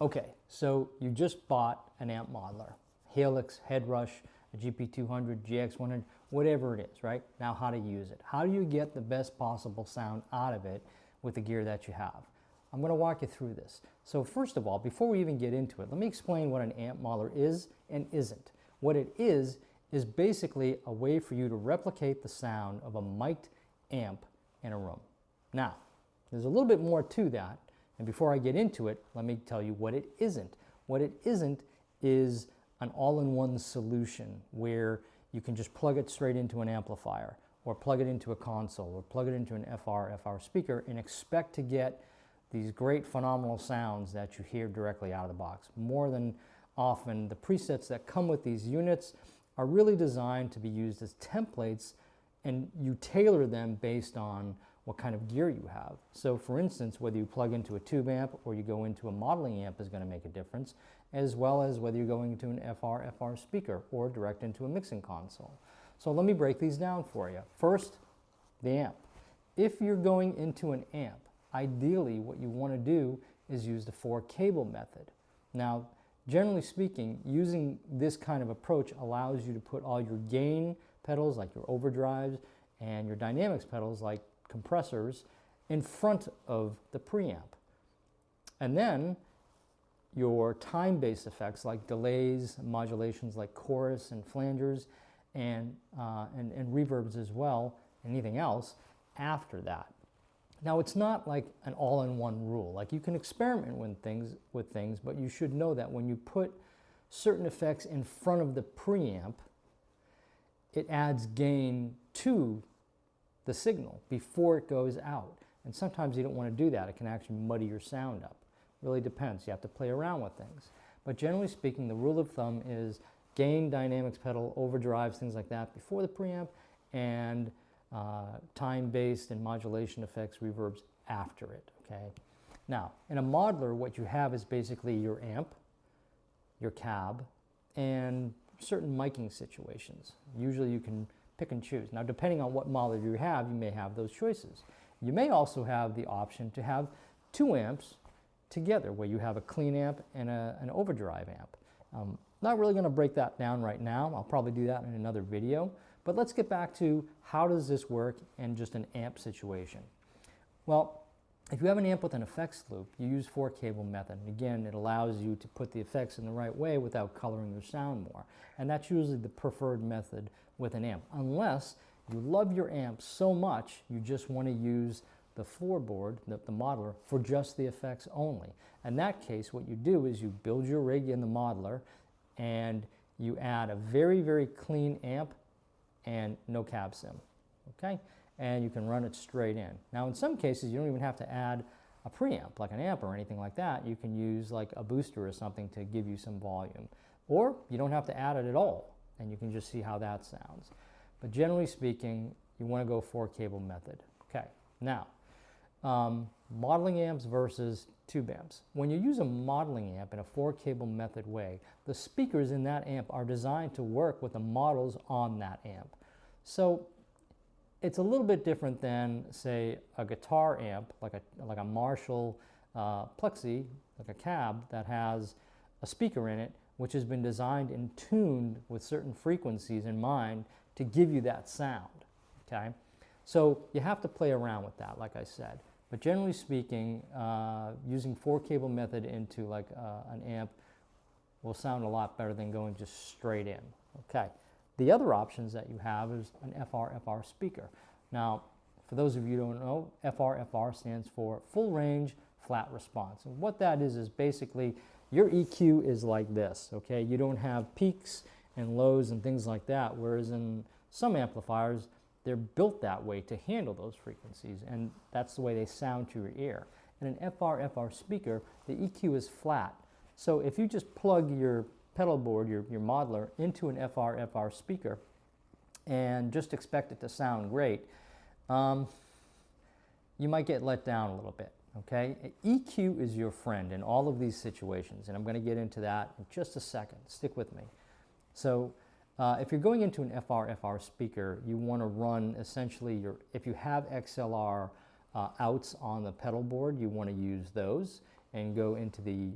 Okay, so you just bought an amp modeler, Helix, Headrush, a GP200, GX100, whatever it is, right? Now how to use it. How do you get the best possible sound out of it with the gear that you have? I'm going to walk you through this. So first of all, before we even get into it, let me explain what an amp modeler is and isn't. What it is basically a way for you to replicate the sound of a mic'd amp in a room. Now, there's a little bit more to that. And before I get into it, let me tell you what it isn't. What it isn't is an all-in-one solution where you can just plug it straight into an amplifier or plug it into a console or plug it into an FRFR speaker and expect to get these great phenomenal sounds that you hear directly out of the box. More than often, the presets that come with these units are really designed to be used as templates, and you tailor them based on what kind of gear you have. So for instance, whether you plug into a tube amp or you go into a modeling amp is going to make a difference, as well as whether you're going into an FRFR speaker or direct into a mixing console. So let me break these down for you. First, the amp. If you're going into an amp, ideally what you want to do is use the 4-cable method. Now, generally speaking, using this kind of approach allows you to put all your gain pedals, like your overdrives, and your dynamics pedals, like compressors, in front of the preamp. And then your time-based effects like delays, modulations like chorus and flangers, and reverbs as well, anything else after that. Now, it's not like an all-in-one rule. Like, you can experiment with things, but you should know that when you put certain effects in front of the preamp, it adds gain to the signal before it goes out. And sometimes you don't want to do that. It can actually muddy your sound up. Really depends. You have to play around with things. But generally speaking, the rule of thumb is gain, dynamics pedal, overdrives, things like that before the preamp, and time-based and modulation effects, reverbs after it, okay? Now, in a modeler, what you have is basically your amp, your cab, and certain miking situations. Usually you can pick and choose. Now, depending on what modeler you have, you may have those choices. You may also have the option to have 2 amps together, where you have a clean amp and an overdrive amp. Not really going to break that down right now. I'll probably do that in another video. But let's get back to how does this work in just an amp situation. Well, if you have an amp with an effects loop, you use 4-cable method. And again, it allows you to put the effects in the right way without coloring your sound more. And that's usually the preferred method with an amp, unless you love your amp so much you just want to use the floorboard, the modeler, for just the effects only. In that case, what you do is you build your rig in the modeler and you add a very, very clean amp and no cab sim, okay? And you can run it straight in. Now, in some cases, you don't even have to add a preamp, like an amp or anything like that. You can use like a booster or something to give you some volume. Or you don't have to add it at all, and you can just see how that sounds. But generally speaking, you want to go 4-cable method. Okay, now, modeling amps versus tube amps. When you use a modeling amp in a 4-cable method way, the speakers in that amp are designed to work with the models on that amp. So it's a little bit different than, say, a guitar amp, like a Marshall Plexi, like a cab that has a speaker in it, which has been designed and tuned with certain frequencies in mind to give you that sound, okay? So you have to play around with that, like I said. But generally speaking, using 4-cable method into like an amp will sound a lot better than going just straight in, okay? The other options that you have is an FRFR speaker. Now, for those of you who don't know, FRFR stands for full range, flat response. And what that is basically your EQ is like this, okay? You don't have peaks and lows and things like that, whereas in some amplifiers, they're built that way to handle those frequencies, and that's the way they sound to your ear. In an FRFR speaker, the EQ is flat. So if you just plug your pedal board, your modeler, into an FRFR speaker and just expect it to sound great, you might get let down a little bit, okay? EQ is your friend in all of these situations, and I'm going to get into that in just a second. Stick with me. So if you're going into an FRFR speaker, you want to run essentially if you have XLR outs on the pedal board, you want to use those and go into the